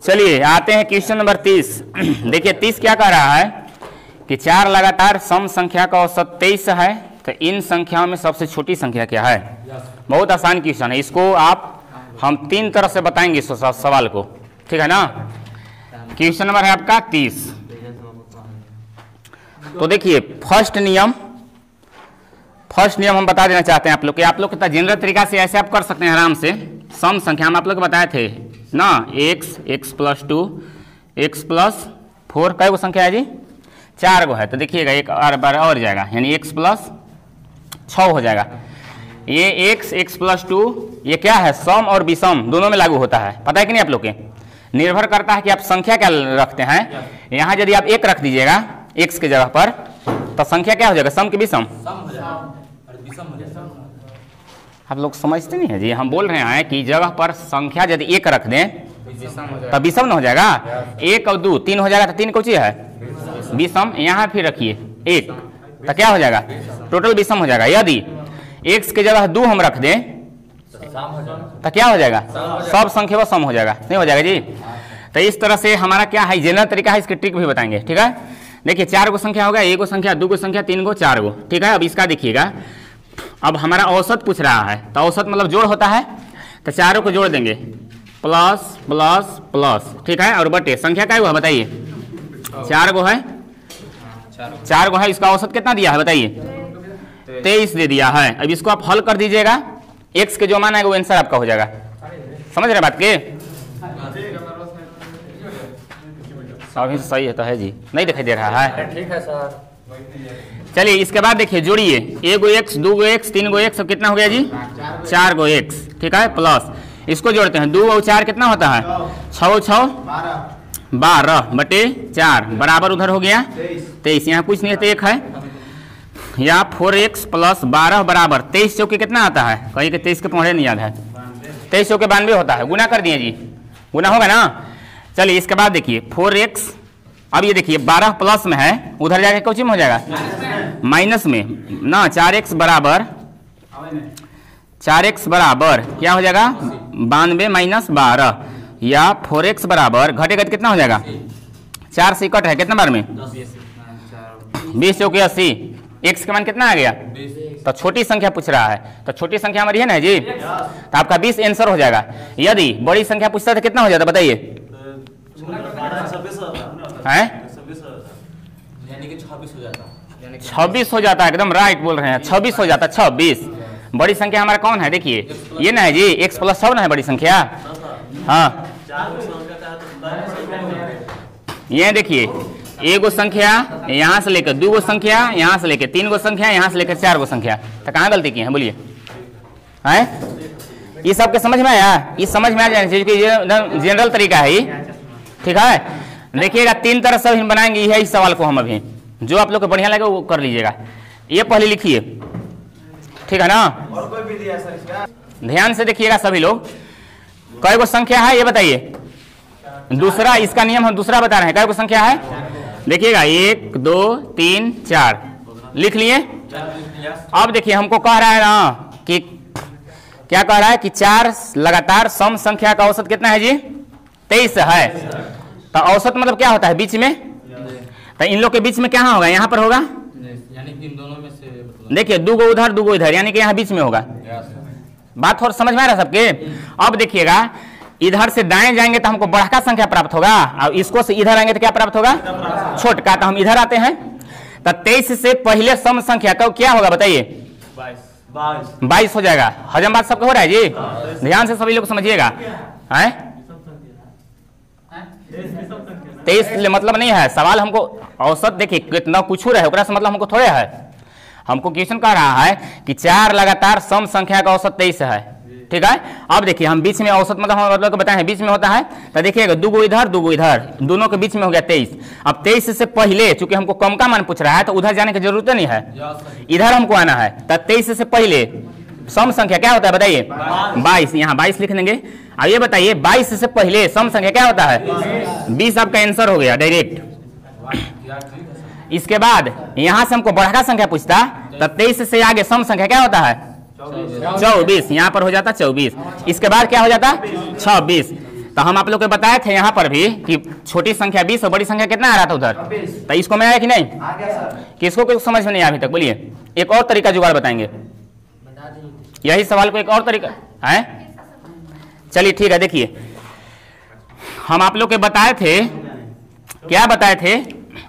चलिए आते हैं क्वेश्चन नंबर 30। देखिए 30 क्या कह रहा है कि 4 लगातार सम संख्या का औसत 23 है, तो इन संख्याओं में सबसे छोटी संख्या क्या है। बहुत आसान क्वेश्चन है, इसको हम 3 तरह से बताएंगे इस सवाल को, ठीक है ना। क्वेश्चन नंबर है आपका 30। तो देखिए फर्स्ट नियम हम बता देना चाहते हैं आप लोग के, आप लोग कितना जनरल तरीका से ऐसे आप कर सकते हैं आराम से। सम संख्या हम आप लोग को बताए थे ना, x प्लस 2 x प्लस 4 कई गो संख्या है जी, 4 गो है। तो देखिएगा एक बार और जाएगा, यानी x प्लस 6 हो जाएगा। ये x प्लस 2 ये क्या है, सम और विषम दोनों में लागू होता है, पता है कि नहीं आप लोग के। निर्भर करता है कि आप संख्या क्या रखते हैं। यहाँ यदि आप 1 रख दीजिएगा x के जगह पर, तो संख्या क्या हो जाएगा, सम की विषम। आप लोग समझते नहीं है जी, हम बोल रहे हैं कि जगह पर संख्या यदि 1 रख दें तब विषम न हो जाएगा। 1 और 2 3 हो जाएगा, तो 3 कौन सी है, विषम। यहाँ फिर रखिए 1, तो क्या हो जाएगा, टोटल विषम हो जाएगा। यदि x के जगह 2 हम रख दें तो क्या हो जाएगा, सब संख्या वो सम हो जाएगा, नहीं हो जाएगा जी। तो इस तरह से हमारा क्या है, जनरल तरीका है, इसके ट्रिक भी बताएंगे, ठीक है। देखिए 4 गो संख्या होगा, 1 गो संख्या, 2 गो संख्या, 3 गो, 4 गो, ठीक है। अब इसका देखिएगा, अब हमारा औसत पूछ रहा है, तो औसत मतलब जोड़ होता है, तो चारों को जोड़ देंगे, प्लस प्लस प्लस, ठीक है। और बटे संख्या क्या हुआ बताइए, 4 गो है, 4 गो है। इसका औसत कितना दिया है बताइए, 23 दे दिया है। अब इसको आप हल कर दीजिएगा, x के जो मान आएगा वो आंसर आपका हो जाएगा। समझ रहे बात के, सभी सही है तो है जी, नहीं दिखाई दे रहा है, ठीक है सर। चलिए इसके बाद देखिए जोड़िए, 1 गो x, 2 गो x, 3 गो x, सब कितना हो गया जी, 4 गो x, ठीक है। प्लस इसको जोड़ते हैं, 2 और 4 कितना होता है, 6 6 12 बटे 4 बराबर उधर हो गया 23। यहाँ कुछ नहीं है तो 1 है, या 4x प्लस 12 बराबर 23 चौके कितना आता है, कहीं के 23 के पौड़े नहीं याद है, 23 चौके 92 होता है। गुना कर दिए जी, गुना होगा ना। चलिए इसके बाद देखिए 4x, अब ये देखिए 12 प्लस में है, उधर जाके कुछ में हो जाएगा माइनस में ना। 4x बराबर क्या हो जाएगा, 92 माइनस 12, या 4x बराबर घटेगा तो कितना हो जाएगा, 4 से कट है कितना बार में, 20 चौके 80। x का मान कितना आ गया, तो छोटी संख्या पूछ रहा है, तो छोटी संख्या हमारी है ना जी, तो आपका 20 आंसर हो जाएगा। यदि बड़ी संख्या पूछता तो कितना हो जाता बताइए, है 26 हो जाता है, एकदम राइट बोल रहे हैं, 26 हो जाता है, 26। बड़ी संख्या हमारा कौन है, देखिए ये ना है जी, x प्लस 6 ना है बड़ी संख्या। हाँ ये देखिए 1 गो संख्या यहाँ से लेकर 2 गो संख्या, यहाँ से लेकर 3 गो संख्या, यहाँ से लेकर 4 गो संख्या, तो कहाँ गलती की है बोलिए, है ये सबके समझ में आया, ये समझ में आ जाना चाहिए कि ये जनरल तरीका है, ठीक है। देखिएगा 3 तरह से हम बनाएंगे यही इस सवाल को हम अभी, जो आप लोग को बढ़िया लगे वो कर लीजिएगा। ये पहले लिखिए, ठीक है ना। और कोई विधि है सर इसका, ध्यान से देखिएगा सभी लोग। कई गो संख्या है ये बताइए, दूसरा इसका नियम हम दूसरा बता रहे हैं। कई गो संख्या है देखिएगा, 1 2 3 4 लिख लिए। अब देखिए हमको कह रहा है ना कि क्या कह रहा है कि 4 लगातार सम संख्या का औसत कितना है जी, 23 है। तो औसत मतलब क्या होता है, बीच में, तो इन लोग के बीच में क्या होगा, यहाँ पर होगा, यानी कि इन दोनों में से देखिए 2 गो उधर 2 गो इधर, यानी कि यहाँ बीच में होगा। बात थोड़ा समझ में आ रहा है सबके। अब देखिएगा इधर से दाएं जाएंगे तो हमको बड़ा संख्या प्राप्त होगा, और इसको से इधर आएंगे तो क्या प्राप्त होगा, छोटका। तो हम इधर आते हैं, तो 23 से पहले सम संख्या का क्या होगा बताइए, 22 हो जाएगा। हजम बात सबको हो रहा है जी, ध्यान से सभी लोग समझिएगा। 23 मतलब नहीं है सवाल, हमको औसत देखिए कितना कुछ रहे ओकरा से मतलब हमको थोड़े है। हमको क्वेश्चन कह रहा है कि 4 लगातार सम संख्या का औसत 23 है, ठीक है। अब देखिए हम बीच में औसत मतलब हम मतलब बताए हैं बीच में होता है, तो देखिएगा 2 गो इधर 2 गो इधर, दोनों के बीच में हो गया 23। अब 23 से पहले चूंकि हमको कम का मान पूछ रहा है, तो उधर जाने की जरूरत नहीं है, इधर हमको आना है। तो 23 से पहले सम संख्या क्या होता है बताइए, 22, यहाँ 22 लिख देंगे। अब ये बताइए 22 से पहले सम संख्या क्या होता है, 20 आपका आंसर हो गया डायरेक्ट। इसके बाद यहाँ से हमको बढ़ा संख्या पूछता, तो 23 से आगे सम संख्या क्या होता है, 24, यहाँ पर हो जाता 24। इसके बाद क्या हो जाता 26। तो हम आप लोग को बताए थे यहाँ पर भी कि छोटी संख्या 20 और बड़ी संख्या कितना आ रहा था उधर, तो इसको में आया कि नहीं, आ गया सर। किसको कुछ समझ में नहीं आया अभी तक, बोलिए एक और तरीका जुगाड़ बताएंगे, यही सवाल को एक और तरीका है। चलिए ठीक है, देखिए हम आप लोग के बताए थे, क्या बताए थे,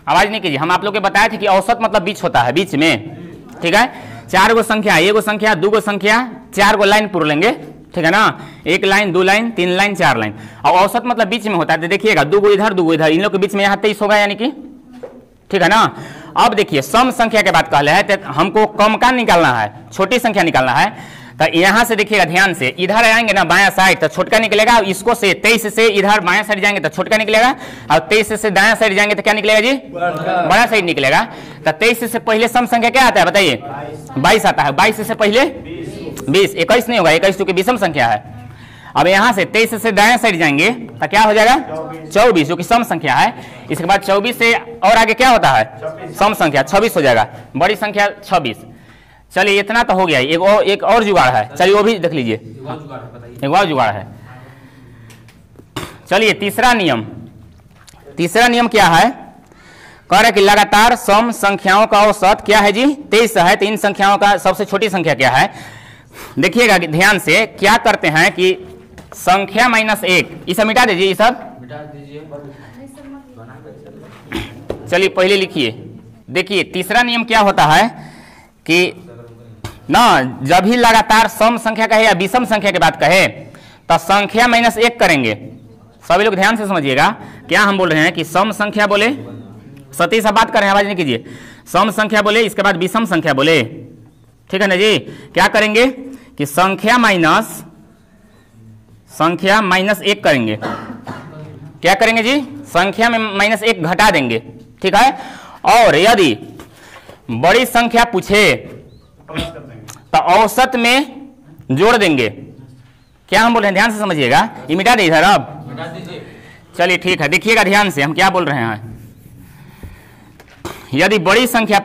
आवाज नहीं कीजिए, हम आप लोग के बताए थे कि औसत मतलब बीच होता है, बीच में, ठीक है। 4 गो संख्या, 1 गो संख्या, 2 गो संख्या, 4 गो लाइन पूर लेंगे, ठीक है ना, 1 लाइन 2 लाइन 3 लाइन 4 लाइन, और औसत मतलब बीच में होता है। तो देखिएगा 2 गो इधर 2 गो इधर, इन लोग के बीच में यहाँ 23 होगा यानी कि, ठीक है ना। अब देखिए सम संख्या के बात कहले है, तो हमको कम का निकालना है, छोटी संख्या निकालना है। तो यहाँ से देखिएगा ध्यान से, इधर आएंगे ना बायां साइड तो छोटका निकलेगा, इसको से 23 से इधर बायां साइड जाएंगे तो छोटका निकलेगा, और 23 से दायां साइड जाएंगे तो क्या निकलेगा जी, बड़ा साइड निकलेगा। तो 23 से पहले सम संख्या क्या आता है बताइए, 22 आता है, 22 से पहले 20, 21 नहीं होगा, 21 क्योंकि विषम संख्या है। अब यहाँ से 23 से दायां साइड जाएंगे तो क्या हो जाएगा 24, जो कि सम संख्या है। इसके बाद 24 से और आगे क्या होता है, सम संख्या 26 हो जाएगा, बड़ी संख्या 26। चलिए इतना तो हो गया, एक और जुगाड़ है, चलिए वो भी देख लीजिए, एक और जुगाड़ है। चलिए तीसरा नियम क्या है, कह रहे कि लगातार सम संख्याओं का औसत क्या है जी 23 है, तो इन संख्याओं का सबसे छोटी संख्या क्या है। देखिएगा ध्यान से, क्या करते हैं कि संख्या -1, ये सब मिटा दीजिए, ये सब मिटा दीजिए। चलिए पहले लिखिए, देखिए तीसरा नियम क्या होता है कि ना, जब भी लगातार सम संख्या कहे या विषम संख्या की बात कहे तो संख्या -1 करेंगे। सभी लोग ध्यान से समझिएगा, क्या हम बोल रहे हैं कि सम संख्या बोले, सती से बात कर रहे हैं, आवाज नहीं कीजिए, सम संख्या बोले, इसके बाद विषम संख्या बोले, ठीक है ना जी। क्या करेंगे कि संख्या -1 करेंगे, क्या करेंगे जी, संख्या में -1 घटा देंगे, ठीक है। और यदि बड़ी संख्या पूछे तो औसत में जोड़ देंगे। क्या हम बोल रहे हैं, ध्यान से समझिएगा, ये मिटा दे इधर, अब मिटा दीजिए। चलिए ठीक है, देखिएगा ध्यान से हम क्या बोल रहे हैं। यदि बड़ी संख्या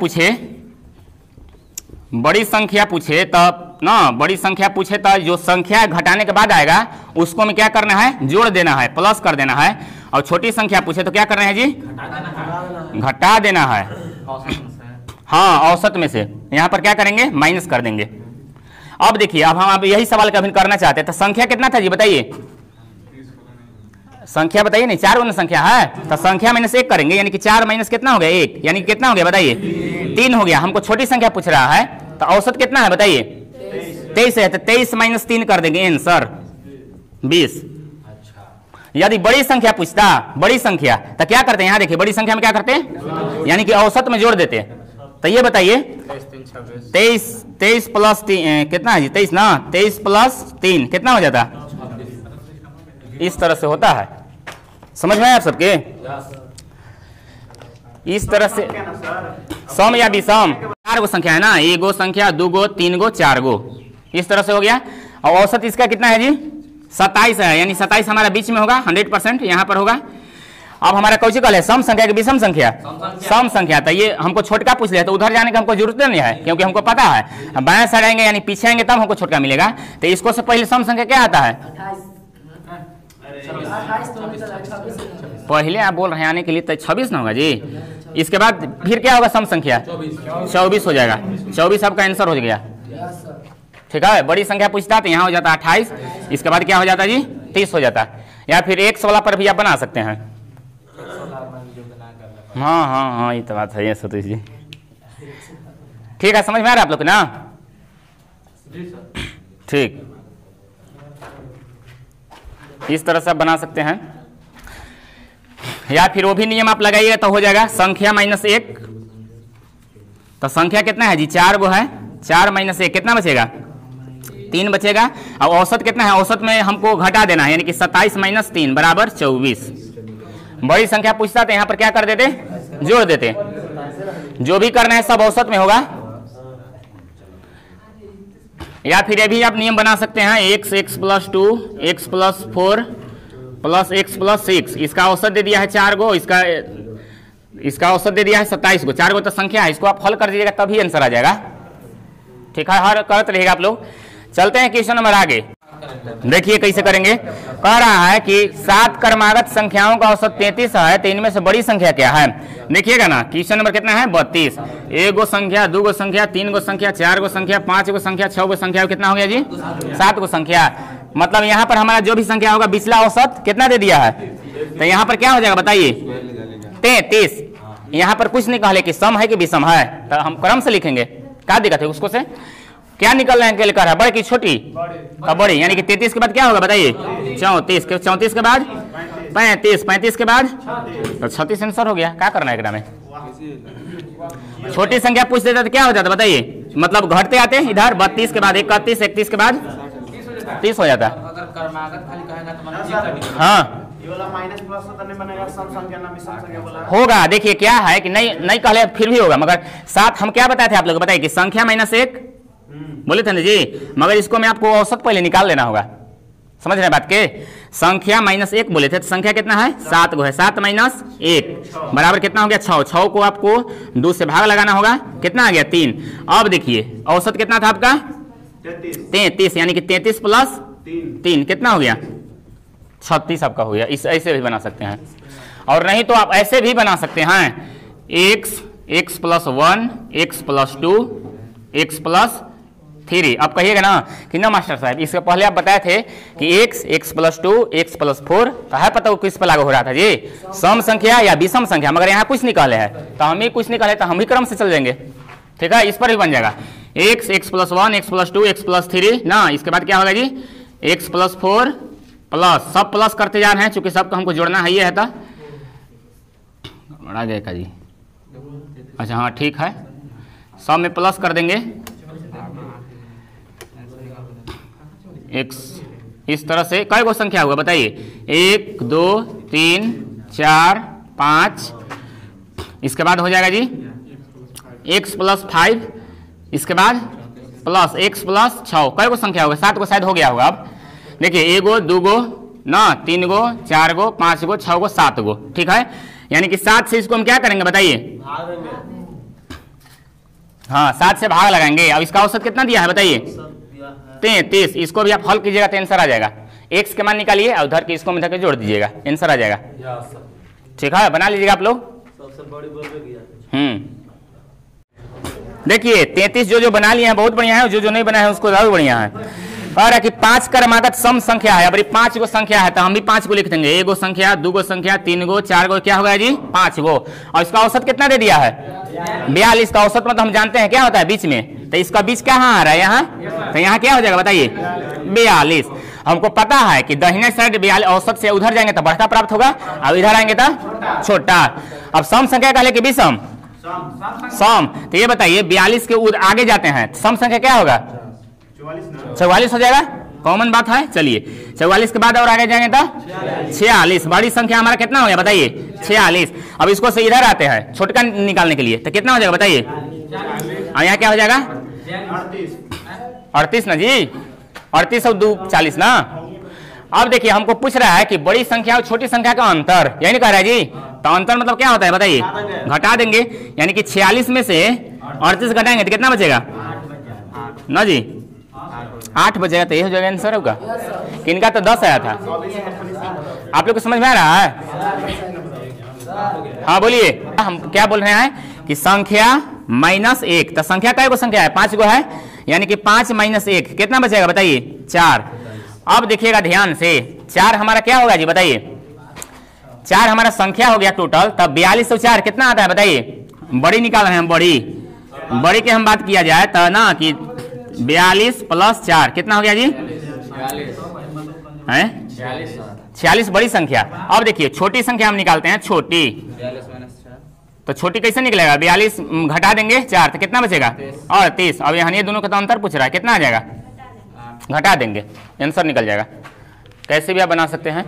पूछे तब ना, बड़ी संख्या पूछे तो जो संख्या घटाने के बाद आएगा उसको में क्या करना है, जोड़ देना है, प्लस कर देना है। और छोटी संख्या पूछे तो क्या करना है जी, घटा देना है, हाँ औसत में से, यहाँ पर क्या करेंगे माइनस कर देंगे। अब देखिए, अब हम यही सवाल का करना चाहते हैं, तो संख्या कितना था जी बताइए, संख्या बताइए नहीं, 4 संख्या है, तो संख्या -1 करेंगे, यानी कि 4 माइनस कितना हो गया 1, यानी कि कितना हो गया बताइए 3 हो गया। हमको छोटी संख्या पूछ रहा है, तो औसत कितना है बताइए 23 है, तो 23 - 3 कर देंगे, आंसर 20। यदि बड़ी संख्या पूछता, बड़ी संख्या, तो क्या करते हैं, यहाँ देखिए बड़ी संख्या में क्या करते हैं, यानी कि औसत में जोड़ देते हैं। तो ये बताइए 23 प्लस 3 कितना है जी, 23 ना, 23 प्लस 3 कितना हो जाता, इस तरह से होता है। समझ में आया आप सबके, इस तरह से सम या विषम 4 गो संख्या है ना, 1 गो संख्या, 2 गो 3 गो 4 गो, इस तरह से हो गया। और औसत इसका कितना है जी 27 है, यानी 27 हमारा बीच में होगा, 100% यहाँ पर होगा। अब हमारा कौन सी कल है, सम संख्या की विषम संख्या, सम संख्या। तो ये हमको छोटका पूछ लिया, तो उधर जाने की हमको जरूरत नहीं है, क्योंकि हमको पता है बाएं साइड आएंगे यानी पीछे आएंगे तब हमको छोटका मिलेगा। तो इसको से पहले सम संख्या क्या आता है, पहले आप बोल रहे हैं आने के लिए, तो 26 ना होगा जी। इसके बाद फिर क्या होगा, सम संख्या 24 हो जाएगा, 24 आपका आंसर हो गया, ठीक है। बड़ी संख्या पूछता तो यहाँ हो जाता 28, इसके बाद क्या हो जाता जी 30 हो जाता, या फिर 100 वाला पर भी आप बना सकते हैं। हाँ, ये तो बात है, ये सतीश जी, ठीक है, समझ में आ रहा है आप लोग ना, ठीक, इस तरह से आप बना सकते हैं। या फिर वो भी नियम आप लगाइएगा तो हो जाएगा, संख्या -1, तो संख्या कितना है जी 4 गो है, 4 - 1 कितना बचेगा 3 बचेगा। और औसत कितना है, औसत में हमको घटा देना है, यानी कि 27 - 3 बराबर 24। बड़ी संख्या पूछता तो यहाँ पर क्या कर देते, जोड़ देते, जो भी करना है सब औसत में होगा। या फिर ये भी आप नियम बना सकते हैं, x + 2 x + 4 + x + 6, इसका औसत दे दिया है 4 गो, इसका औसत दे दिया है 27 गो, 4 गो तो संख्या है, इसको आप हल कर दीजिएगा तभी आंसर आ जाएगा, ठीक है। हर करते रहेगा आप लोग। चलते हैं क्वेश्चन नंबर आगे। देखिए कैसे करेंगे। कह रहा है कि 7 क्रमागत संख्याओं का औसत 33 है, तो इनमें से बड़ी संख्या क्या है। देखिएगा ना, क्वेश्चन नंबर कितना है 32। 1 गो संख्या, 2 गो संख्या, 3 गो संख्या, 4 गो संख्या, 5 गो संख्या, 6 गो संख्या, कितना हो गया जी 7 गो संख्या। मतलब यहाँ पर हमारा जो भी संख्या होगा बिचला औसत कितना दे दिया है, तो यहाँ पर क्या हो जाएगा बताइए 33। यहाँ पर कुछ नहीं कहले कि सम है कि विषम है, तो हम क्रम से लिखेंगे। क्या दिक्कत है उसको से, क्या निकल रहे हैं क्या लिखा है, बड़े की छोटी का बड़ी, यानी कि 33 के बाद क्या होगा बताइए 34, 34 के बाद 35, 35 के बाद तो 36 आंसर हो गया। क्या करना है में, छोटी संख्या पूछ देता तो क्या हो जाता बताइए, मतलब घटते आते इधर 32 के बाद 31, 31 के बाद 30 हो जाता। अगर क्रमागत खाली कहेगा तो मतलब हाँ ये वाला माइनस प्लस तो नहीं बनेगा, सम संख्या ना विषम संख्या बोला होगा। देखिए क्या है कि नहीं कहले फिर भी होगा, मगर 7 हम क्या बताए थे आप लोग, बताइए कि संख्या -1 बोले थे ना जी, मगर इसको मैं आपको औसत पहले निकाल लेना होगा। समझ रहे बात के, संख्या -1 बोले थे, तो संख्या कितना है 7 गो है, 7 - 1 बराबर कितना हो गया 6। 6 को आपको 2 से भाग लगाना होगा, कितना आ गया 3। अब देखिए औसत कितना था आपका 33, यानी कि 33 + 3 कितना हो गया 36 आपका हो गया। इस ऐसे भी बना सकते हैं, और नहीं तो आप ऐसे भी बना सकते हैं x + 1 x + 2 x + 3। अब कहिएगा ना कि ना मास्टर साहब इससे पहले आप बताए थे कि x + 2 x + 4 तो है पता वो किस पर लागू हो रहा था जी, सम संख्या या विषम संख्या, मगर यहाँ कुछ नहीं कहले है, तो हम ही कुछ नहीं कहले तो हम ही क्रम से चल जाएंगे। ठीक है, इस पर भी बन जाएगा x + 1 x + 2 x + 3 ना, इसके बाद क्या होगा जी x + 4 प्लस, सब प्लस करते जा रहे हैं चूंकि सबको हमको जोड़ना है, ये है था बड़ा गया का जी। अच्छा हाँ ठीक है, सब में प्लस कर देंगे x, इस तरह से कई गो संख्या हुआ बताइए 1 2 3 4 5, इसके बाद हो जाएगा जी x + 5, इसके बाद प्लस x + 6, कई गो संख्या होगा 7 गो शायद हो गया होगा। अब देखिए 1 गो 2 गो ना 3 गो 4 गो 5 गो 6 गो 7 गो, ठीक है, यानी कि 7 से इसको हम क्या करेंगे बताइए, हाँ 7 से भाग लगाएंगे। अब इसका औसत कितना दिया है बताइए 33, इसको भी आप हल कीजिएगा तो आंसर आ जाएगा। x के मान निकालिए और उधर के इसको मिला के जोड़ दीजिएगा, आंसर आ जाएगा। ठीक है, बना लीजिएगा आप लोग। देखिए 33 जो बना लिए हैं बहुत बढ़िया है, जो नहीं बना है उसको ज्यादा बढ़िया है। और कि 5 क्रमागत सम संख्या है, अब 5 गो संख्या है तो हम भी 5 को लिख देंगे, 1 गो संख्या 2 गो संख्या 3 गो 4 गो, क्या होगा जी 5 गो। और इसका औसत कितना दे दिया है 42 का औसत, मतलब हम जानते हैं क्या होता है बीच में, तो इसका बीच कहाँ आ रहा है यहाँ, तो यहाँ क्या हो जाएगा बताइए 42। हमको पता है कि दाहिने साइड 42 औसत से उधर जाएंगे तो बड़का प्राप्त होगा, और इधर आएंगे तो छोटा। अब सम संख्या का लेके विषम सम, तो ये बताइए 42 के आगे जाते हैं सम संख्या क्या होगा 44 हो जाएगा, कॉमन बात है। चलिए 44 के बाद और आगे जाएंगे तो 46, बड़ी संख्या हमारा कितना हो गया बताइए 46। अब इसको से इधर आते हैं छोटका निकालने के लिए, तो कितना हो जाएगा बताइए, और यहाँ क्या हो जाएगा 38 ना जी, 38 और 2 40 ना। अब देखिए हमको पूछ रहा है कि बड़ी संख्या और छोटी संख्या का अंतर, यही नहीं कह रहा है जी, तो अंतर मतलब क्या होता है बताइए, घटा देंगे, यानी कि 46 में से 38 घटाएंगे तो कितना बचेगा ना जी 8 बचेगा, तो ये हो जाएगा आंसर होगा। किनका तो 10 आया था, आप लोग को समझ में आ रहा है। हाँ बोलिए, हम क्या बोल रहे हैं कि संख्या -1, तो संख्या कई गो संख्या है 5 गो है, यानी कि 5 - 1 कितना बचेगा बताइए 4। अब देखिएगा ध्यान से 4 हमारा क्या होगा जी बताइए, 4 हमारा संख्या हो गया टोटल, तब 42 और 4 कितना आता है बताइए, बड़ी निकाल रहे हैं, बड़ी की हम बात किया जाए तो ना कि 42 + 4 कितना हो गया जी 46 बड़ी संख्या। अब देखिए छोटी संख्या हम निकालते हैं, छोटी तो छोटी कैसे निकलेगा, 42 घटा देंगे 4 तो कितना बचेगा 38। अब यहाँ ये दोनों का तो अंतर पूछ रहा है, कितना आ जाएगा, घटा देंगे आंसर निकल जाएगा। कैसे भी आप बना सकते हैं।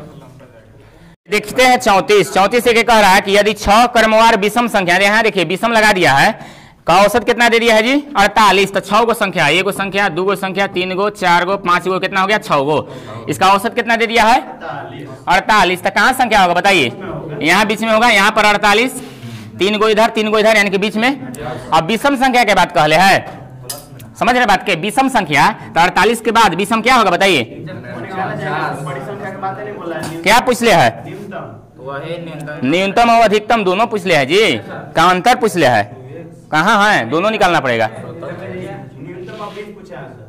देखते हैं 34 से क्या कह रहा है कि यदि 6 क्रमवार विषम संख्या, यहाँ देखिए विषम लगा दिया है, का औसत कितना दे दिया है जी 48, तो 6 गो संख्या, 1 गो संख्या 2 गो संख्या 3 गो 4 गो 5 गो, कितना हो गया 6 गो, इसका औसत कितना दे दिया है 48। तो कहाँ संख्या होगा बताइए, यहाँ बीच में होगा, यहाँ पर 48, 3 गो इधर 3 गो इधर, यानी कि बीच में। अब विषम संख्या के बात कहले है, समझ रहे बात के, विषम संख्या तो 48 के बाद विषम क्या होगा बताइए बड़ी संख्या की बातें नहीं बोल रहा है। क्या पूछ लिया है? न्यूनतम वही न्यूनतम न्यूनतम और अधिकतम दोनों पूछ लिया है जी। का अंतर पूछ लिया है? कहाँ है? दोनों निकालना पड़ेगा। न्यूनतम अब 20 पूछा है सर।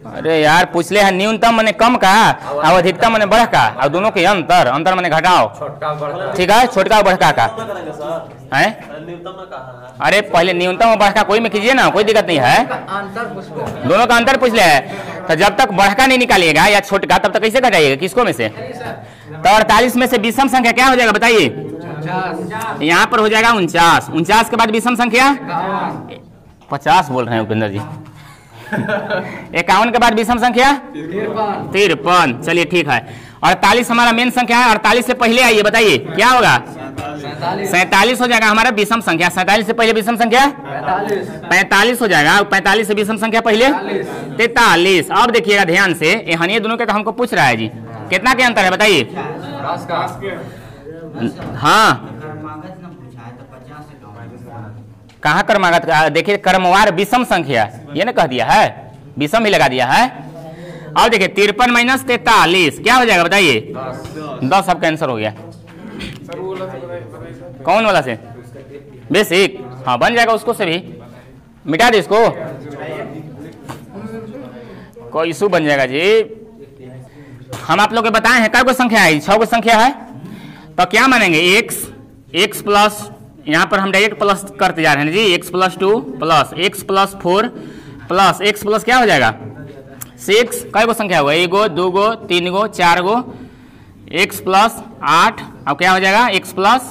अरे यार पूछ लिया है न्यूनतम मैंने कम का और अधिकतम मैंने बढ़ का, और दोनों के अंतर, अंतर मैंने घटाओ। छोटका बड़का ठीक है, छोटका और बढ़का का है। न्यूनतम में कहा है। अरे पहले न्यूनतम और बढ़का कोई में कीजिए ना, कोई दिक्कत नहीं है। अंतर पूछ लो। दोनों का अंतर पूछ लिया है, तो जब तक बढ़का नहीं निकालिएगा या छोटका तब तक कैसे घटाइएगा? किसको में से? तो 48 में से विषम संख्या क्या हो जाएगा बताइए? 50 यहाँ पर हो जाएगा 49। 49 के बाद विषम संख्या 50 बोल रहे हैं उपेंद्र जी। 51 के बाद विषम संख्या 53। चलिए ठीक है। 48 हमारा मेन संख्या है। 48 से पहले आइए, बताइए क्या होगा? 47 हो जाएगा हमारा विषम संख्या। 47 से पहले विषम संख्या 45 हो जाएगा। 45 से विषम संख्या पहले 43। अब देखिएगा ध्यान से, ये दोनों के तो हमको पूछ रहा है जी, कितना के अंतर है बताइए? हाँ कहाँ क्रमागत? देखिए क्रमवार विषम संख्या, ये ना कह दिया है, विषम भी लगा दिया है। अब देखिए 53 माइनस 43 क्या हो जाएगा बताइए? 10 आपका आंसर हो गया। कौन वाला से? बेसिक, हाँ बन जाएगा उसको से भी। मिटा दे इसको, कोई इशू बन जाएगा जी। हम आप लोग को बताए हैं क्या संख्या है? 6 संख्या है। तो क्या मानेंगे? x प्लस, यहाँ पर हम डायरेक्ट प्लस करते जा रहे हैं जी। x plus 2 plus x plus 4 plus x plus क्या हो जाएगा? 6। कई गो संख्या हुआ? 1 गो, 2 गो, 3 गो, 4 गो, x प्लस 8। अब क्या हो जाएगा? x plus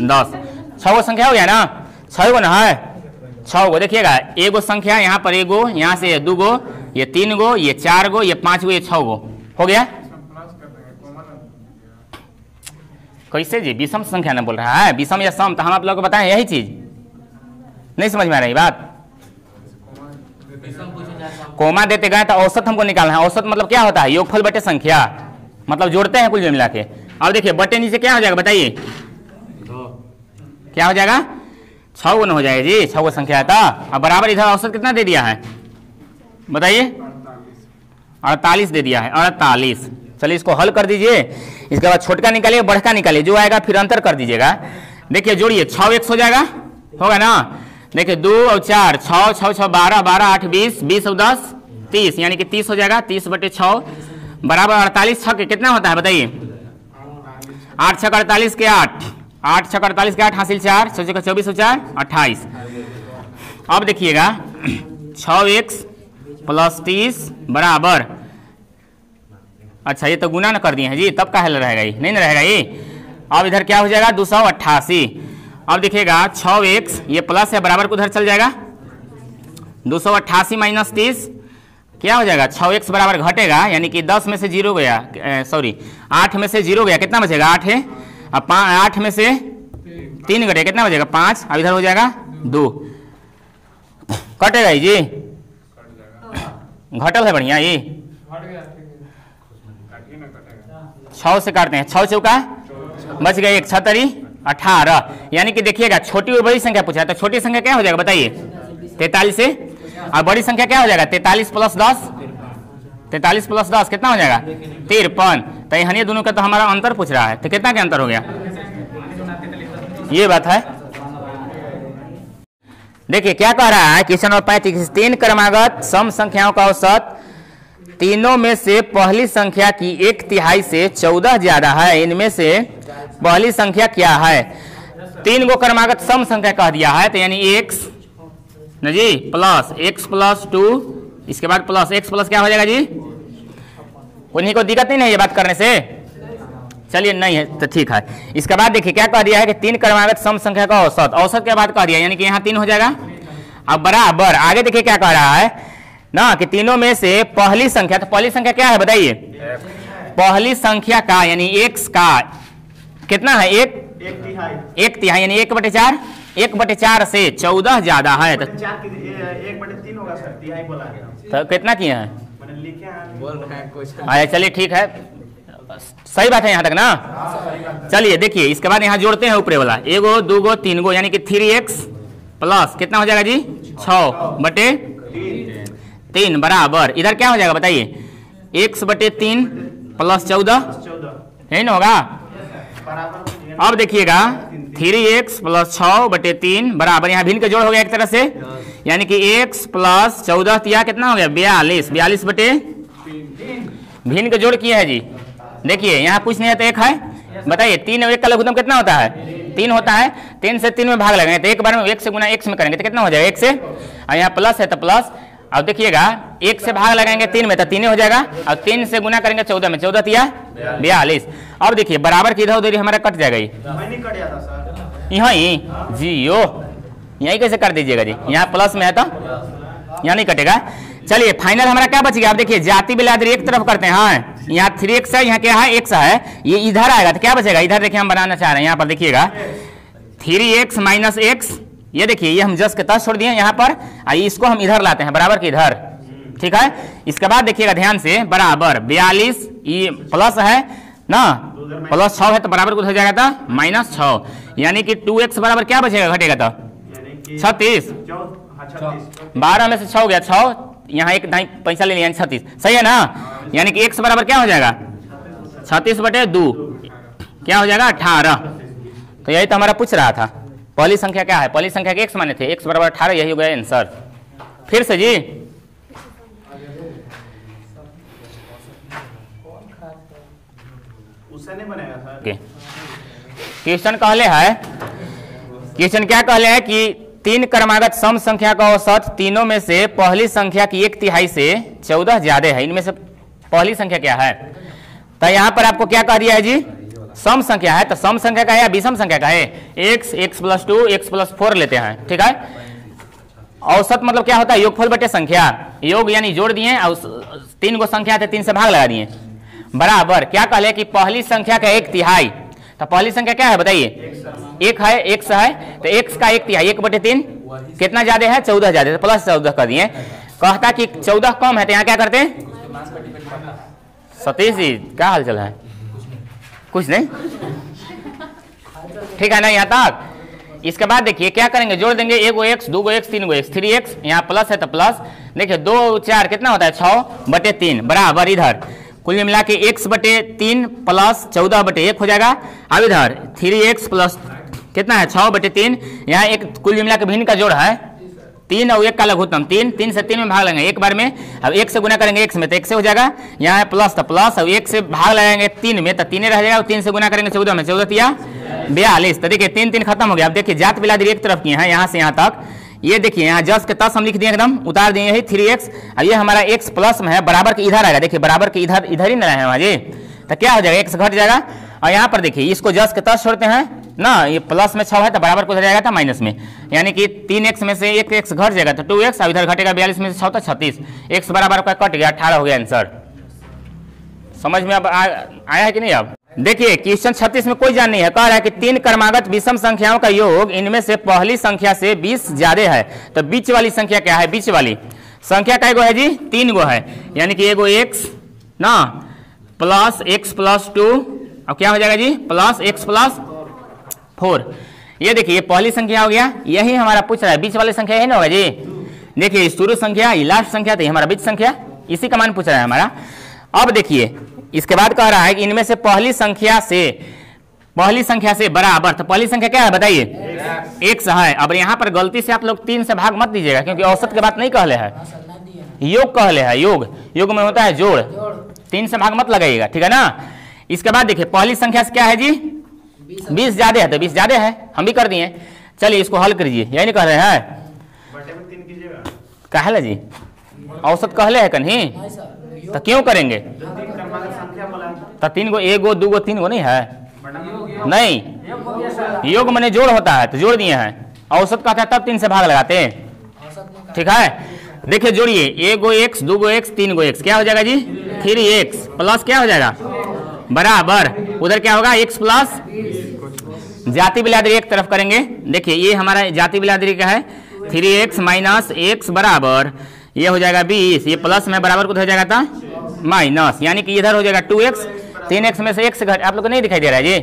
10। 6 गो संख्या हो गया ना? 6 गो ना है? 6 गो। देखिएगा 1 गो संख्या, यहाँ पर 1 गो, यहाँ से 2 गो, ये 3 गो, ये 4 गो, ये 5 गो, ये 6 गो हो गया। कैसे जी? विषम संख्या ना बोल रहा है, विषम या सम। तो हम आप लोग को बताएं यही चीज, नहीं समझ में आ रही बात? कोमा देते गए तो औसत हमको निकालना है। औसत मतलब क्या होता है? योगफल बटे संख्या, मतलब जोड़ते हैं कुल मिला के। अब देखिए बटे नीचे क्या हो जाएगा बताइए? क्या हो जाएगा? 6 गुना हो जाएगा जी। 6 गो संख्या है। अब बराबर इधर औसत कितना दे दिया है बताइए? 48 दे दिया है। 48। चलिए इसको हल कर दीजिए। इसके बाद छोटका निकालिए, बढ़का निकालिए, जो आएगा फिर अंतर कर दीजिएगा। देखिए जोड़िए, 6x हो जाएगा, होगा ना? देखिए 2 और 4, 6 6 6 12 12 8 20 20 और 10 30, यानी कि 30 हो जाएगा। 30 बटे 6 बराबर 48। 6 के कितना होता है बताइए? 8 6 48 के 8, 8 6 48 के 8 हासिल 4, 6 6 24 और 4 28। अब देखिएगा 6x प्लस 30 बराबर, अच्छा ये तो गुना न कर दिए हैं जी, तब का हल रहेगा? ये नहीं ना रहेगा ये। अब इधर क्या हो जाएगा? 288। अब देखिएगा 6x, ये प्लस है, बराबर को उधर चल जाएगा। 288 माइनस 30 क्या हो जाएगा? 6x बराबर घटेगा, यानी कि 10 में से 0 गया, सॉरी 8 में से 0 गया, कितना बचेगा? 8 है। अब 8 में से 3 घटेगा, कितना बचेगा? 5। अब इधर हो जाएगा 2, कटेगा ही जी, घटल है बढ़िया। ये 6 से काटते हैं, 6 चौका बच गया 1, 6 तरी 18। यानी कि देखिएगा छोटी और बड़ी संख्या पूछा है, तो छोटी संख्या क्या हो जाएगा बताइए? 43 से, और बड़ी संख्या क्या हो जाएगा? 43 प्लस 10, 43 प्लस 10 कितना हो जाएगा? 53। तो यहाँ दोनों का तो हमारा अंतर पूछ रहा है, तो कितना के अंतर हो गया? ये बात है। देखिए क्या कह रहा है क्वेश्चन नंबर 35, 3 क्रमागत सम संख्याओं का औसत तीनों में से पहली संख्या की 1/3 से 14 ज्यादा है, इनमें से पहली संख्या क्या है? 3 गो क्रमागत सम संख्या कह दिया है, तो यानी x न जी प्लस x प्लस 2, इसके बाद प्लस x प्लस क्या हो जाएगा जी? उन्हीं को दिक्कत नहीं है ये बात करने से? चलिए नहीं है तो ठीक है। इसके बाद देखिए क्या कह दिया है कि 3 क्रमागत सम संख्या का औसत, औसत के बाद कह दिया, यानी कि यहाँ 3 हो जाएगा। अब बराबर आगे देखिए क्या कह रहा है ना, कि तीनों में से पहली संख्या, तो पहली संख्या क्या है बताइए? पहली संख्या का यानी x का कितना है? 1/3, यानी 1/4, 1/4 से 14 ज्यादा है, तो 1/3 होगा सर, तिहाई बोला है। तो कितना किए हैं? मैंने लिखे हैं, बोल रहे हैं कुछ। अच्छा चलिए ठीक है, सही बात है यहाँ तक ना। चलिए देखिए इसके बाद यहाँ जोड़ते हैं ऊपरे वाला, 1 गो 2 गो 3 गो, यानी कि 3x प्लस कितना हो जाएगा जी? 6/3 बराबर इधर क्या हो जाएगा बताइए? x/3 प्लस 14 14 यही ना होगा। बराबर अब देखिएगा 3x प्लस 6/3 बराबर, यहाँ भिन्न का जोड़ हो गया एक तरह से, यानी कि x प्लस 14 तिया कितना हो गया 42 बटे भिन्न का जोड़ किया है जी। देखिए यहाँ कुछ नहीं है तो एक है, बताइए 3 और 1 का लघुत्तम कितना होता है 3 होता है। 3 से 3 में भाग लगाएंगे तो एक बार में 1 से गुना x में करेंगे तो कितना हो जाएगा 1 से, और यहाँ प्लस है तो प्लस। अब देखिएगा 1 से भाग लगाएंगे 3 में तो 3 हो जाएगा, और 3 से गुना करेंगे 14 में, 14 तिया 42। अब देखिए बराबर की इधर उधर हमारा कट जाएगा ये, मैं नहीं कट जाता सर। यहाँ ही जी यो यही कैसे कर दीजिएगा जी, यहाँ प्लस में है तो यहाँ नहीं कटेगा। चलिए फाइनल हमारा क्या बच गया, आप देखिए जाति बिलादरी एक तरफ करते हैं, हाँ यहाँ 3x है, यहाँ क्या है x है, ये इधर आएगा तो क्या बचेगा, इधर देखिए हम बनाना चाह रहे हैं, यहाँ पर देखिएगा 3x माइनस x, ये देखिए ये हम जस्ट के तस छोड़ दिए यहाँ पर, इसको हम इधर लाते हैं बराबर के इधर, ठीक है। इसके बाद देखिएगा ध्यान से बराबर 42, ये प्लस है ना, प्लस 6 है तो बराबर कुछ हो जाएगा था -6, यानी कि 2x बराबर क्या बचेगा घटेगा तो 36, 12 में से 6 हो गया 6, यहाँ एक दाई पैसा ले लिया 36, सही है ना, यानी कि x बराबर क्या हो जाएगा 36/2 क्या हो जाएगा 18। तो यही तो हमारा पूछ रहा था, पहली संख्या क्या है, पहली संख्या के x माने थे, x बराबर 18, यही हो गया आंसर। फिर से जी उससे नहीं बनेगा सर। क्वेश्चन कहले है, क्वेश्चन क्या कहले है कि 3 क्रमागत सम संख्या का औसत तीनों में से पहली संख्या की 1/3 से 14 ज्यादा है, इनमें से पहली संख्या क्या है। तो यहाँ पर आपको क्या कह दिया है जी, सम संख्या है, तो सम संख्या का है या विषम संख्या का है, x प्लस 2 x प्लस 4 लेते हैं, ठीक है। औसत मतलब क्या होता है, योगफल बटे संख्या, योग यानी जोड़ दिए और 3 गो संख्या थे 3 से भाग लगा दिए, बराबर क्या कहले कि पहली संख्या का 1/3, तो पहली संख्या क्या है बताइए, एक है, x है, तो x का 1/3 1/3 कितना ज्यादा है 14 ज्यादा, तो प्लस 14 कर दिए। कहता कि 14 कम है तो यहाँ क्या करते हैं, सतीश जी क्या हाल चल है, कुछ नहीं, ठीक है ना यहाँ तक। इसके बाद देखिए क्या करेंगे, जोड़ देंगे 1 गो x 2 गो x 3 गो x 3x, यहाँ प्लस है तो प्लस, देखिए 2 4 कितना होता है 6/3 बराबर, इधर कुल मिला के x/3 प्लस 14/1 हो जाएगा। अब इधर 3x प्लस कितना है 6/3, यहाँ एक कुल मिला के भिन्न का जोड़ है 3 और 1 का लघुत्तम 3 से 3 में भाग लेंगे एक बार में, अब 1 से गुना करेंगे x में तो 1 से हो जाएगा, यहाँ है प्लस तो प्लस, और 1 से भाग लगाएंगे 3 में तो 3 रह जाएगा, और 3 से गुना करेंगे 14 में 14 तिया 42। तो देखिए 3 खत्म हो गया। अब देखिए जात बिलादरी एक तरफ की है, यहाँ से यहाँ तक, ये देखिए यहाँ जस्ट के तस हम लिख दिए एकदम उतार दिए, यही 3x, और ये हमारा x प्लस में है, बराबर के इधर आएगा, देखिए बराबर के इधर ही ना रहे जी, तो क्या हो जाएगा x घट जाएगा, और यहाँ पर देखिए इसको जस्ट के तस छोड़ते हैं ना, ये प्लस में 6 है तो बराबर को जाएगा था माइनस में, यानी कि 3x में से 1x घट जाएगा तो 2x, और इधर घटेगा 42 में से 6 तो 36, x बराबर का कट गया 18 हो गया आंसर। समझ में अब आया है कि नहीं। अब देखिए क्वेश्चन 36 में कोई जान नहीं है, कह रहा है कि 3 क्रमागत विषम संख्याओं का योग इनमें से पहली संख्या से 20 ज्यादा है, तो बीच वाली संख्या क्या है, बीच वाली संख्या का एगो है जी 3 गो है, यानी कि एगो x ना प्लस x प्लस 2, अब क्या हो जाएगा जी प्लस x प्लस 4, ये देखिए पहली संख्या हो गया, यही हमारा पूछ रहा है, बीच वाली संख्या यही ना होगा जी। देखिए शुरू संख्या लास्ट संख्या, तो हमारा बीच संख्या, इसी का मान पूछ रहा है हमारा। अब देखिए इसके बाद कह रहा है कि इनमें से पहली संख्या से बराबर, तो पहली संख्या क्या है बताइए x है। अब यहाँ पर गलती से आप लोग 3 से भाग मत दीजिएगा, क्योंकि औसत के बात नहीं कहले है, योग कहले है, योग में होता है जोड़, 3 से भाग मत लगाइएगा, ठीक है ना। इसके बाद देखिए पहली संख्या से क्या है जी 20 ज्यादा है, तो 20 ज्यादा है, हम भी कर दिए। चलिए इसको हल करिए, यही नहीं कह रहे हैं, कहले जी औसत कहले है कहीं, तो क्यों करेंगे, तो 3 गो 1 गो 2 गो 3 गो नहीं है, नहीं योग माने जोड़ होता है, तो जोड़ दिए हैं, औसत कहता है तब 3 से भाग लगाते हैं, ठीक है। देखिए जोड़िए 1 गो x 2 गो x 3 गो x क्या हो जाएगा जी 3x प्लस क्या हो जाएगा बराबर, उधर क्या होगा x प्लस, जाति बिलादरी एक तरफ करेंगे, देखिए ये हमारा जाति बिलादरी का है 3x माइनस x बराबर, ये हो जाएगा 20, ये प्लस में बराबर कुछ हो जाएगा था माइनस, यानी कि इधर हो जाएगा 2x, 3x में से x घट, आप लोग को नहीं दिखाई दे रहा है जी,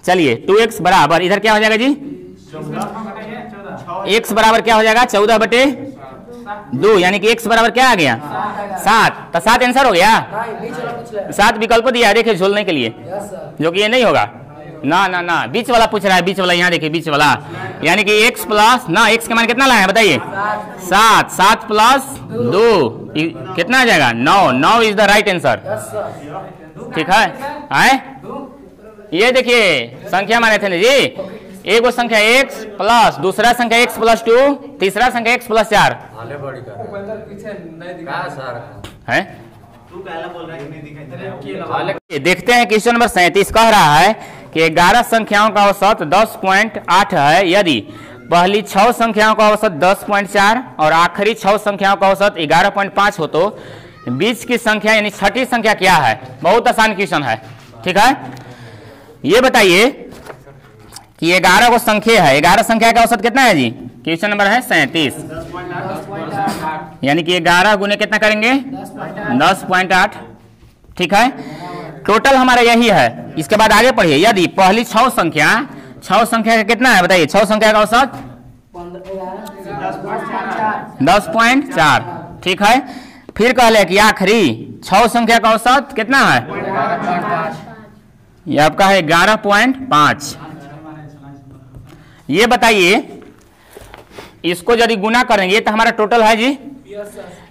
चलिए 2x बराबर इधर क्या हो जाएगा जी x बराबर क्या हो जाएगा 14/2, यानी कि x बराबर क्या आ गया 7, तो 7 आंसर हो गया। नहीं, बीच वाला पूछ ले। 7 विकल्प दिया है देखिए झोलने के लिए, यस सर। जो कि ये नहीं होगा। ना ना ना, बीच वाला पूछ रहा है, बीच वाला यहाँ देखिए, बीच वाला यानी कि x प्लस ना, x के मान कितना लाए हैं बताइए? 7, 7 प्लस 2 कितना आ जाएगा? 9, 9 is the right answer. Yes sir. ठीक है, आए ये देखिए संख्या माने थे ना जी, एक वो संख्या x प्लस, दूसरा संख्या x प्लस 2, तीसरा संख्या x प्लस 4 हाले बड़ी कर का सर है। तू कहला बोल रहा है कि नहीं दिखाई दे रहा है? ये देखते हैं क्वेश्चन नंबर 37 कह रहा है कि 11 संख्याओं का औसत 10.8 है यदि पहली 6 संख्याओं का औसत 10.4 और आखिरी 6 संख्याओं का औसत 11.5 हो तो बीच की संख्या यानी छठी संख्या क्या है? बहुत आसान क्वेश्चन है। ठीक है, ये बताइए कि 11 को संख्या है, 11 संख्या का औसत कितना है जी? क्वेश्चन नंबर है 37, यानी कि 11 गुने कितना करेंगे? 10.8। ठीक है, टोटल हमारा यही है। इसके बाद आगे पढ़िए, यदि पहली 6 संख्या का कितना है बताइए? 6 संख्या का औसत 10.4। ठीक है, फिर कहले कि आखिरी 6 संख्या का औसत कितना है? ये आपका है 11.5। ये बताइए इसको यदि गुना करेंगे तो हमारा टोटल है जी,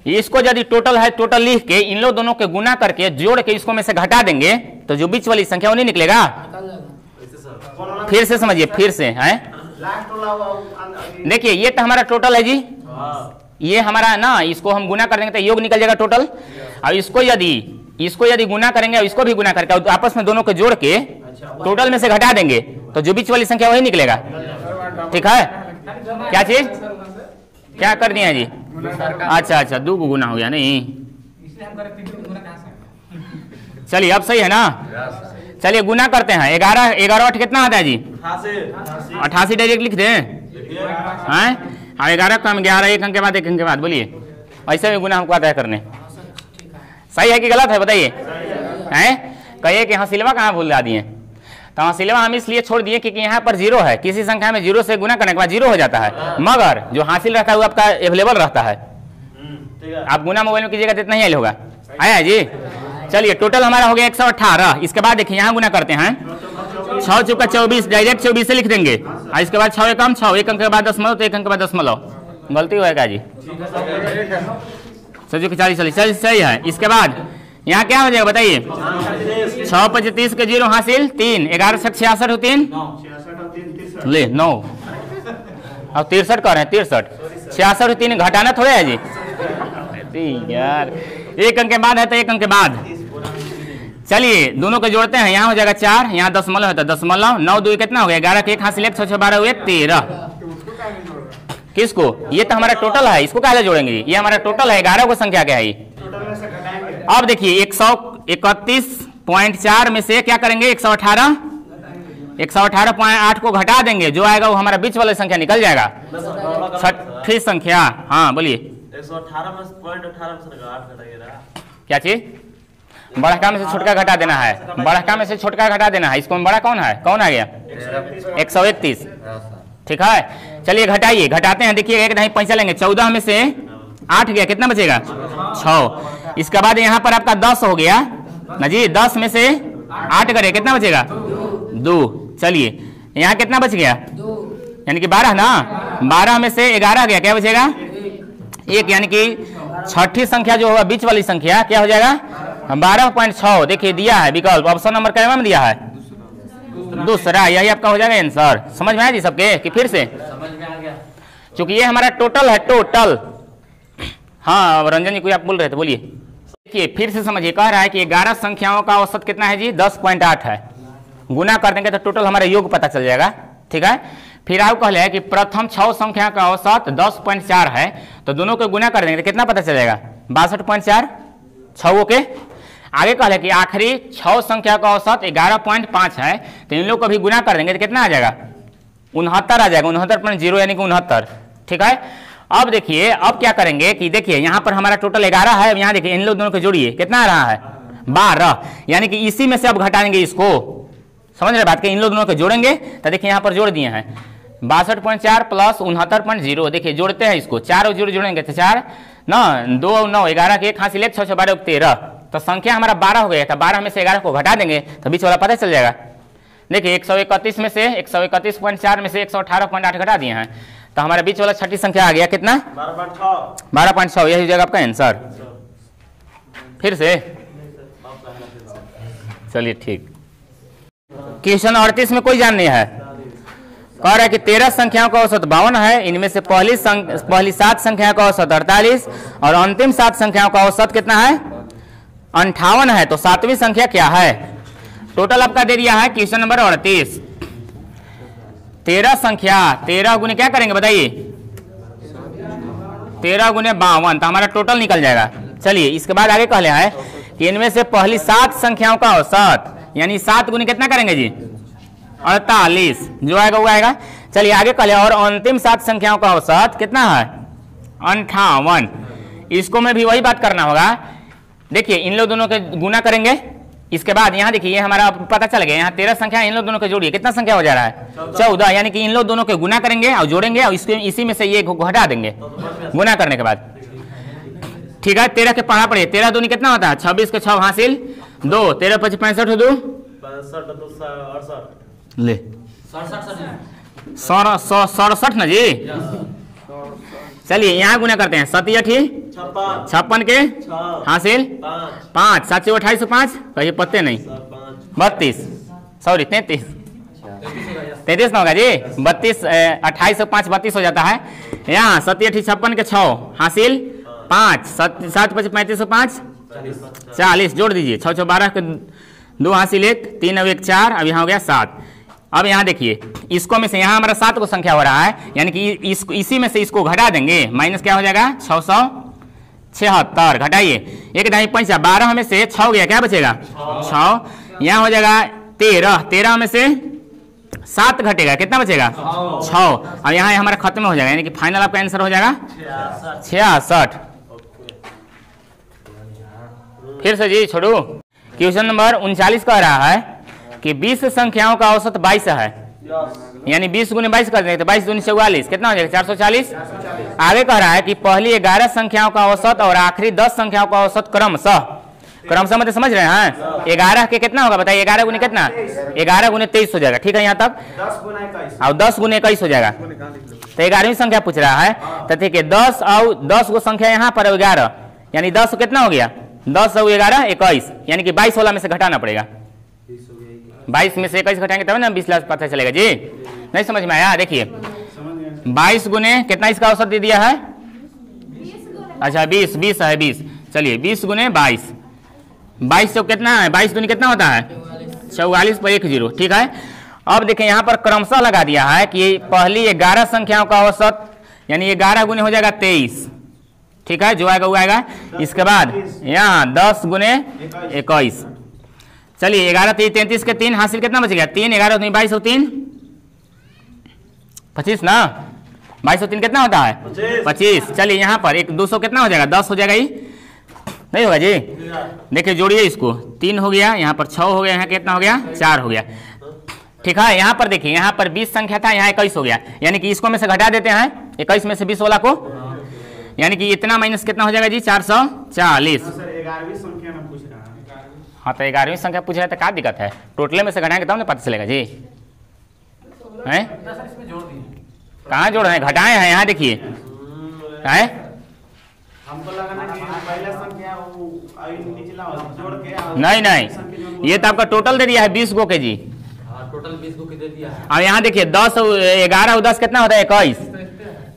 इसको यदि टोटल है, टोटल लिख के इन लोग दोनों के गुना करके जोड़ के इसको में से घटा देंगे तो जो बीच वाली संख्या वो नहीं निकलेगा। फिर से समझिए, फिर से है, देखिए ये तो हमारा टोटल है जी, ये हमारा ना, इसको हम गुना कर देंगे तो योग निकल जाएगा टोटल। अब इसको यदि गुना करेंगे और इसको भी गुना करके आपस में दोनों को जोड़ के टोटल में से घटा देंगे तो जो बीच वाली संख्या वही निकलेगा। ठीक है, क्या चीज क्या कर दिया जी? अच्छा अच्छा, 2 गुना हो गया नहीं। चलिए अब सही है ना, चलिए गुना करते हैं। 11 8 कितना आता है जी? 88 डायरेक्ट लिख दें हैं। हाँ 11 कम 11, एक अंक के बाद एक अंक के बाद, बोलिए ऐसे भी गुना हमको आता है करने। सही है कि गलत है बताइए? हैं कहिए कि हासिलवा कहाँ भूल जा दिए? तो हासिलवा हम इसलिए छोड़ दिए क्योंकि यहाँ पर 0 है, किसी संख्या में 0 से गुना करने के बाद 0 हो जाता है, मगर जो हासिल रहता है वो आपका अवेलेबल रहता है। आप गुना मोबाइल में कीजिएगा तो इतना ही होगा। आया जी, चलिए टोटल हमारा हो गया 118। इसके बाद देखिए यहाँ गुना करते हैं, 6 चौका 24, डायरेक्ट 24 से लिख देंगे और इसके बाद 6 एकम 6, एक अंक के बाद दशमलव, तो एक अंक के बाद दशमलव, गलती होगा जी? सजी 40 सही है। इसके बाद यहाँ क्या हो जाएगा बताइए? 6 5 30 के 0 हासिल 3, 11 6 66 हो 3 ले 9, अब 63 कर रहे हैं, 63 66 3 घटाना थोड़े है जी यार, एक अंक के बाद है तो एक अंक के बाद। चलिए दोनों को जोड़ते हैं, यहाँ हो जाएगा 4, यहाँ दशमलव है तो दशमलव, 9 2 कितना हो गया? 11 के 1 हासिल 1, 6 6 12 हुए 13। किसको? ये तो हमारा टोटल है, इसको क्या जोड़ेंगे? ये हमारा टोटल है, 11 को संख्या क्या है? अब देखिए 131.4 में से क्या करेंगे? 118.8 को घटा देंगे, जो आएगा वो हमारा बीच वाला संख्या निकल जाएगा, छठी संख्या। हाँ बोलिए 118 में 0.18 से 8 घटाइएगा। क्या चीज? बड़ा में से छोटका घटा देना है, बड़ा में से छोटका घटा देना है। इसको में बड़ा कौन है? कौन आ गया? 131। ठीक है, चलिए घटाइए, घटाते हैं। देखिए एक नहीं पैसा लेंगे, 14 में से 8 गया, कितना बचेगा? 6। इसके बाद यहाँ पर आपका 10 हो गया ना जी, 10 में से 8 करे कितना बचेगा? 2। चलिए यहाँ कितना बच गया? यानी कि 12 ना, 12 में से 11 गया, क्या बचेगा? 1, यानी कि छठी संख्या जो होगा बीच वाली संख्या क्या हो जाएगा? 12.6। देखिए दिया है विकल्प, ऑप्शन नंबर क्या में दिया है? दूसरा, यही आपका हो जाएगा आंसर। समझ में आया जी सबके कि फिर से? समझ में आ गया। क्योंकि ये हमारा टोटल है, टोटल। हाँ रंजन जी कोई आप बोल रहे थे, बोलिए। देखिए फिर से समझिए, कह रहा है कि 11 संख्याओं का औसत कितना है जी? 10.8 है। गुना कर देंगे तो टोटल हमारा योग पता चल जाएगा। ठीक है, फिर आप कहले है कि प्रथम 6 संख्या का औसत 10.4 है, तो दोनों को गुना कर देंगे तो कितना पता चलेगा? 62.4 6 के। आगे कहले कि आखिरी 6 संख्या का औसत 11.5 है, तो इन लोग को भी गुना कर देंगे तो कितना आ जाएगा? 69 आ जाएगा, 69.0 यानी कि 69। ठीक है, अब देखिए अब क्या करेंगे कि देखिए यहाँ पर हमारा टोटल 11 है, अब यहाँ देखिए इन लोग दोनों को जोड़िए, कितना आ रहा है? 12, यानी कि इसी में से अब घटाएंगे इसको। समझ रहे बात? कि इन लोग दोनों को जोड़ेंगे तो देखिए यहाँ पर जोड़ दिए हैं 62.4 प्लस 69.0। देखिए जोड़ते हैं इसको, 4 और 0 जोड़ेंगे तो 4, ना 2 और 9 11 के 1 हासिल 1 6 6 12 13, तो संख्या हमारा 12 हो गया था। 12 में से 11 को घटा देंगे तो बीच वाला पता चल जाएगा। देखिए 131 में से 131.4 में से 118.8 घटा दिए हैं, तो हमारा बीच वाला छठी संख्या आ गया कितना 12.6। यही हो जाएगा आपका आंसर। फिर से चलिए ठीक। क्वेश्चन 38 में कोई जान नहीं है, कह रहा है कि 13 संख्याओं का औसत 52 है, इनमें से पहली 7 संख्याओं का औसत 48 और अंतिम 7 संख्याओं का औसत कितना है 58 है, तो 7वीं संख्या क्या है। टोटल आपका दे दिया है क्वेश्चन नंबर 38। 13 संख्या 13 गुने क्या करेंगे बताइए, 13 गुने 52, तो हमारा टोटल निकल जाएगा। चलिए इसके बाद आगे कह रहा है कि इनमें से पहली 7 संख्याओं का औसत, यानी 7 गुने कितना करेंगे जी 48, जो आएगा वो आएगा। चलिए आगे कह रहा है और अंतिम 7 संख्याओं का औसत कितना है 58। इसको में भी वही बात करना होगा। देखिए इन लोग दोनों के गुना करेंगे, इसके बाद यहाँ देखिए ये हमारा पता चल गया, यहाँ 13 संख्या इन लोग दोनों के जोड़िए कितना संख्या हो जा रहा है 14, यानी कि इन लोग दोनों के गुना करेंगे और जोड़ेंगे और इसी में से ये घटा देंगे गुना करने के बाद। ठीक है 13 के पढ़ा पड़े, 13 दूनी कितना होता है 26 के 6 हासिल 2, 13 25 65 2 ले 67 ना जी। चलिए यहाँ गुना करते हैं 7 56 के हासिल 5, 7 28 5 कहिए पत्ते नहीं 32 सॉरी 33 ना होगा जी 32 28 5 32 हो जाता है। यहाँ 7 56 के 6 हासिल 5, 7 5 35 5 40 जोड़ दीजिए 6 6 12 के 2 हासिल 1 3 अब 1 4, अब यहाँ हो गया 7। अब यहाँ देखिए इसको में से यहाँ हमारा 7 को संख्या हो रहा है, यानी कि इसी में से इसको घटा देंगे, माइनस क्या हो जाएगा 676 घटाइए 1 ढाई 5 12 में से 6 गया क्या बचेगा 6, यहाँ हो जाएगा 13 में से 7 घटेगा कितना बचेगा 6। अब यहाँ हमारा खत्म हो जाएगा, यानी कि फाइनल आपका आंसर हो जाएगा 66। फिर से जी छोड़ू। क्वेश्चन नंबर 39 कह रहा है कि 20 संख्याओं का औसत 22 है, यानी 20 गुने 22 कर देंगे तो 22 दूनी 44 कितना हो जाएगा 440। आगे कह रहा है कि पहली 11 संख्याओं का औसत और आखिरी 10 संख्याओं का औसत क्रमशः मतलब समझ रहे हैं 11 के कितना होगा बताइए, 11 गुने कितना 11 गुने 23 हो जाएगा। ठीक है यहाँ तक, और 10 गुने 21 हो जाएगा, तो 11वीं संख्या पूछ रहा है। तो ठीक है 10 और 10 को संख्या यहाँ पर 11, यानी 10 कितना हो गया 10 और 11 21, यानी कि 22 16 में से घटाना पड़ेगा। 22 में से 21 घटाएंगे तब ना 20 लाख पता चलेगा जी। नहीं समझ में आया, देखिए 22 गुने कितना इसका औसत दे दिया है, अच्छा 20 है 20, चलिए 20 गुने 22 तो कितना है 22 दूनी कितना होता है 44 पर 1 0। ठीक है अब देखिए यहाँ पर क्रमशः लगा दिया है कि पहली 11 संख्याओं का औसत, यानी 11 गुने हो जाएगा 23। ठीक है जो आएगा वो आएगा। इसके बाद यहाँ 10 गुने 21, चलिए 11 33 के 3 हासिल कितना बच गया 3, 11 22 और 3 25 ना, 22 और 3 कितना होता है 25। चलिए यहाँ पर एक 200 कितना हो जाएगा 10 हो जाएगा, ही नहीं होगा जी। देखिए जोड़िए इसको 3 हो गया, यहाँ पर 6 हो गया, यहाँ कितना हो गया 4 हो गया। ठीक है यहाँ पर देखिए यहाँ पर 20 संख्या था, यहाँ 21 हो गया, यानी कि इसको में से घटा देते हैं 21 में से 20 वाला को, यानी कि इतना माइनस कितना हो जाएगा जी 440। हाँ तो 11वीं संख्या पूछ रहा है तो क्या दिक्कत है, टोटल में से घटाएंगे तब ना पता चलेगा जी। हैं कहाँ जोड़ रहे हैं, घटाए हैं यहाँ देखिए है हमको लगा ना कि पहला संख्या वो निचला जोड़ के नहीं ये तो आपका टोटल दे दिया है 20 गो के जी। टोटल 20 गो के दे दिया है। अब यहाँ देखिए 10 11 और 10 कितना होता है 21,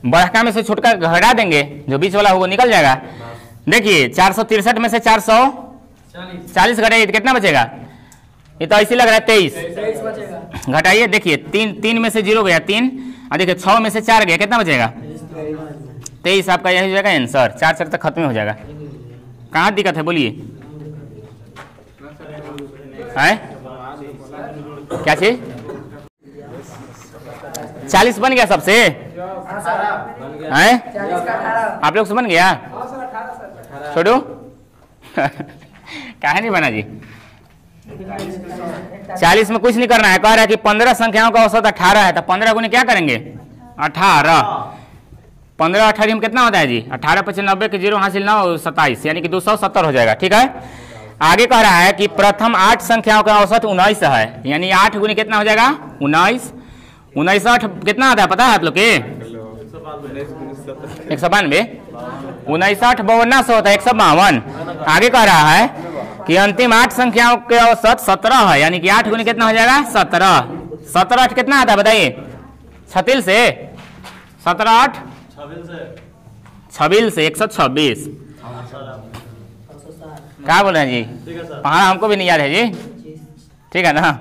बड़का में से छोटका घटा देंगे, जो बीच वाला होगा निकल जाएगा। देखिए 463 में से 440 घटाइए तो कितना बचेगा, ये तो ऐसे लग रहा है 23 घटाइए। देखिए 3 में से 0 गया 3, और देखिए 6 में से 4 गया कितना बचेगा 23। आपका यही हो जाएगा आंसर, 4 4 तक खत्म हो जाएगा। कहाँ दिक्कत है बोलिए, है क्या चीज 40 बन गया सबसे है, आप लोग से बन गया छोड़ो काहे नहीं बना जी। 40 में कुछ नहीं करना है, कह रहा है कि 15 संख्याओं का औसत 18 है, तो 15 गुने क्या करेंगे 18, 15 18 में कितना होता है जी? 18 25 90 के 0 हासिल 9 27 यानी कि 270 हो जाएगा। ठीक है, आगे कह रहा है कि प्रथम 8 संख्याओं का औसत 19 है, यानी 8 गुनी कितना हो जाएगा? 19। 19 8 कितना आता है पता है आप लोग के? 192। 19 8 52 से होता है 152। आगे कह रहा है कि अंतिम 8 संख्याओं के औसत 17 है, यानी कि 8 गुनी कितना हो जाएगा? 17। 17 8 कितना आता है बताइए? 36 से 17 8 26 से 126। क्या बोल रहे हैं जी? हाँ हमको भी नहीं याद है जी। ठीक है ना,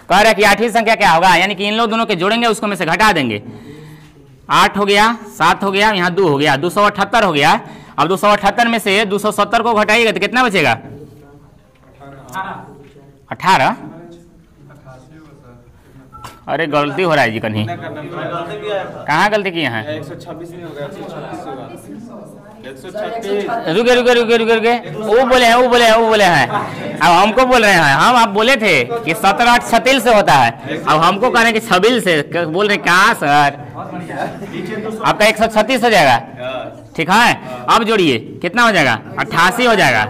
कह रहे हैं कि 8वीं संख्या क्या होगा, यानी कि इन लोग दोनों के जोड़ेंगे उसको में से घटा देंगे। 8 हो गया, 7 हो गया, यहाँ 2 हो गया, 278 हो गया। अब 278 में से 270 को घटाइएगा तो कितना बचेगा? 18। अरे गलती हो रहा है जी कहीं। कहाँ गलती किए हैं? 126 नहीं होगा, रुके वो बोले हैं अब हमको बोल रहे हैं। हम आप बोले थे कि 17 8 36 से होता है, अब हमको कह रहे हैं कि 26 से। बोल रहे कहाँ सर? आपका 136 हो जाएगा। ठीक है, अब जोड़िए कितना हो जाएगा? 88 हो जाएगा।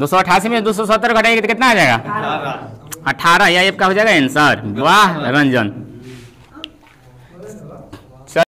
288 में 270 घटाइएगा तो कितना आ जाएगा? 18। यह आपका हो जाएगा आंसर। वाह रंजन।